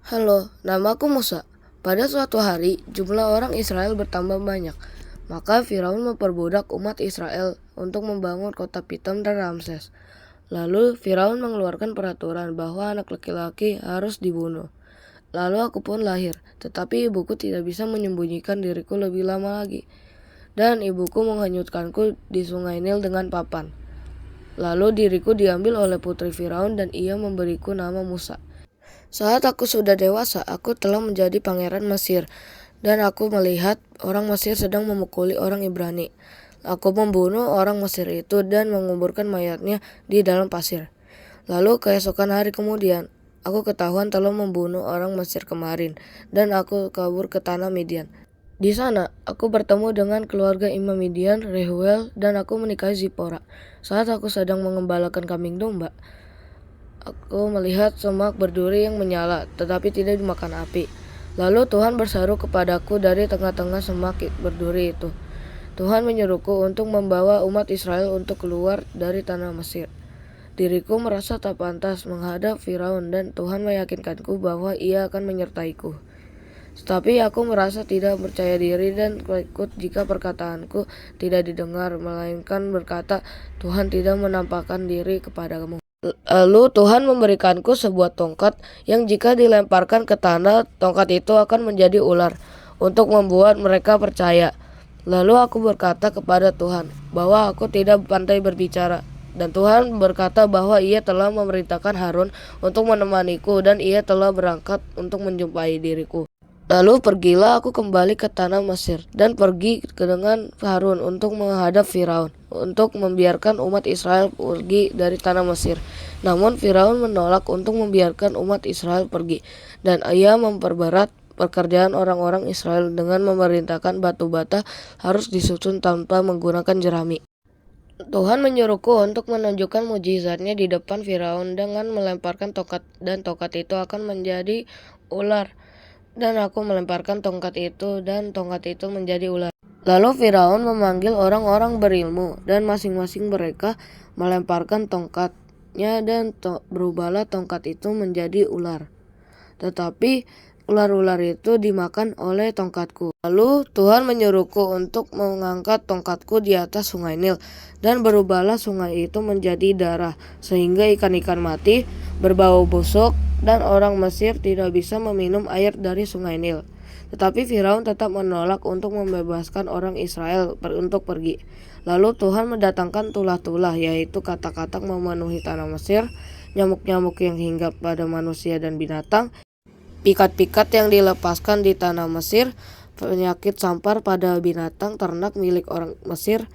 Halo, namaku Musa. Pada suatu hari, jumlah orang Israel bertambah banyak. Maka Firaun memperbudak umat Israel untuk membangun kota Pitom dan Ramses. Lalu Firaun mengeluarkan peraturan bahwa anak laki-laki harus dibunuh. Lalu aku pun lahir, tetapi ibuku tidak bisa menyembunyikan diriku lebih lama lagi. Dan ibuku menghanyutkanku di sungai Nil dengan papan. Lalu diriku diambil oleh putri Firaun dan ia memberiku nama Musa. Saat aku sudah dewasa, aku telah menjadi pangeran Mesir, dan aku melihat orang Mesir sedang memukuli orang Ibrani. Aku membunuh orang Mesir itu dan menguburkan mayatnya di dalam pasir. Lalu keesokan hari kemudian, aku ketahuan telah membunuh orang Mesir kemarin, dan aku kabur ke tanah Midian. Di sana, aku bertemu dengan keluarga Imam Midian, Rehuel, dan aku menikahi Zipora. Saat aku sedang mengembalakan kambing domba, aku melihat semak berduri yang menyala, tetapi tidak dimakan api. Lalu Tuhan berseru kepadaku dari tengah-tengah semak berduri itu. Tuhan menyuruhku untuk membawa umat Israel untuk keluar dari tanah Mesir. Diriku merasa tak pantas menghadap Firaun dan Tuhan meyakinkanku bahwa ia akan menyertaiku. Tetapi aku merasa tidak percaya diri dan takut jika perkataanku tidak didengar, melainkan berkata, Tuhan tidak menampakkan diri kepadamu. Lalu Tuhan memberikanku sebuah tongkat yang jika dilemparkan ke tanah, tongkat itu akan menjadi ular untuk membuat mereka percaya. Lalu aku berkata kepada Tuhan bahwa aku tidak pandai berbicara. Dan Tuhan berkata bahwa ia telah memerintahkan Harun untuk menemaniku dan ia telah berangkat untuk menjumpai diriku. Lalu pergilah aku kembali ke tanah Mesir dan pergi dengan Harun untuk menghadap Firaun untuk membiarkan umat Israel pergi dari tanah Mesir. Namun Firaun menolak untuk membiarkan umat Israel pergi, dan ia memperberat pekerjaan orang-orang Israel dengan memerintahkan batu bata harus disusun tanpa menggunakan jerami. Tuhan menyuruhku untuk menunjukkan mujizatnya di depan Firaun dengan melemparkan tongkat, dan tongkat itu akan menjadi ular. Dan aku melemparkan tongkat itu, dan tongkat itu menjadi ular. Lalu Firaun memanggil orang-orang berilmu, dan masing-masing mereka melemparkan tongkatnya, dan berubahlah tongkat itu menjadi ular. Tetapi ular-ular itu dimakan oleh tongkatku. Lalu Tuhan menyuruhku untuk mengangkat tongkatku di atas sungai Nil, dan berubahlah sungai itu menjadi darah, sehingga ikan-ikan mati, berbau busuk, dan orang Mesir tidak bisa meminum air dari sungai Nil. Tetapi Firaun tetap menolak untuk membebaskan orang Israel untuk pergi. Lalu Tuhan mendatangkan tulah-tulah, yaitu katak-katak memenuhi tanah Mesir, nyamuk-nyamuk yang hinggap pada manusia dan binatang, pikat-pikat yang dilepaskan di tanah Mesir, penyakit sampar pada binatang ternak milik orang Mesir,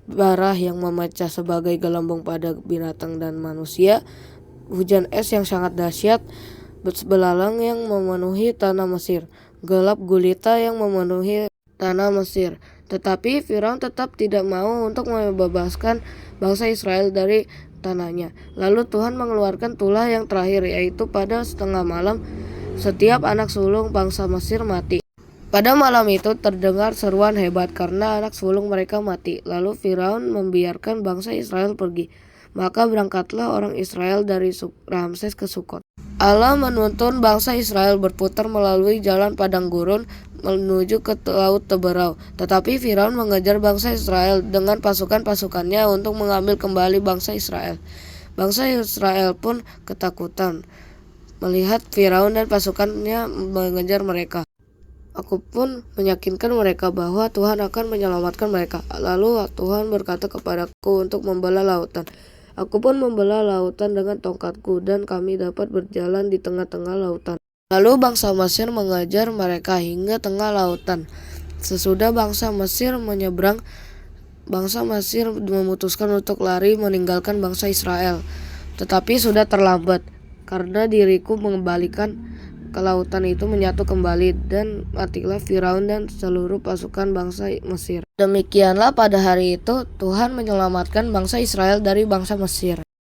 bara yang memecah sebagai gelembung pada binatang dan manusia, hujan es yang sangat dahsyat, belalang yang memenuhi tanah Mesir, gelap gulita yang memenuhi tanah Mesir. Tetapi Firaun tetap tidak mau untuk membebaskan bangsa Israel dari tanahnya. Lalu Tuhan mengeluarkan tulah yang terakhir, yaitu pada setengah malam setiap anak sulung bangsa Mesir mati. Pada malam itu terdengar seruan hebat karena anak sulung mereka mati. Lalu Firaun membiarkan bangsa Israel pergi. Maka berangkatlah orang Israel dari Ramses ke Sukot. Allah menuntun bangsa Israel berputar melalui jalan padang gurun menuju ke laut Teberau. Tetapi Firaun mengejar bangsa Israel dengan pasukan-pasukannya untuk mengambil kembali bangsa Israel. Bangsa Israel pun ketakutan melihat Firaun dan pasukannya mengejar mereka. Aku pun meyakinkan mereka bahwa Tuhan akan menyelamatkan mereka. Lalu Tuhan berkata kepadaku untuk membelah lautan. Aku pun membelah lautan dengan tongkatku, dan kami dapat berjalan di tengah-tengah lautan. Lalu bangsa Mesir mengejar mereka hingga tengah lautan. Sesudah bangsa Mesir menyeberang, bangsa Mesir memutuskan untuk lari meninggalkan bangsa Israel. Tetapi sudah terlambat, karena diriku mengembalikan ke lautan itu menyatu kembali, dan matilah Firaun dan seluruh pasukan bangsa Mesir. Demikianlah pada hari itu Tuhan menyelamatkan bangsa Israel dari bangsa Mesir.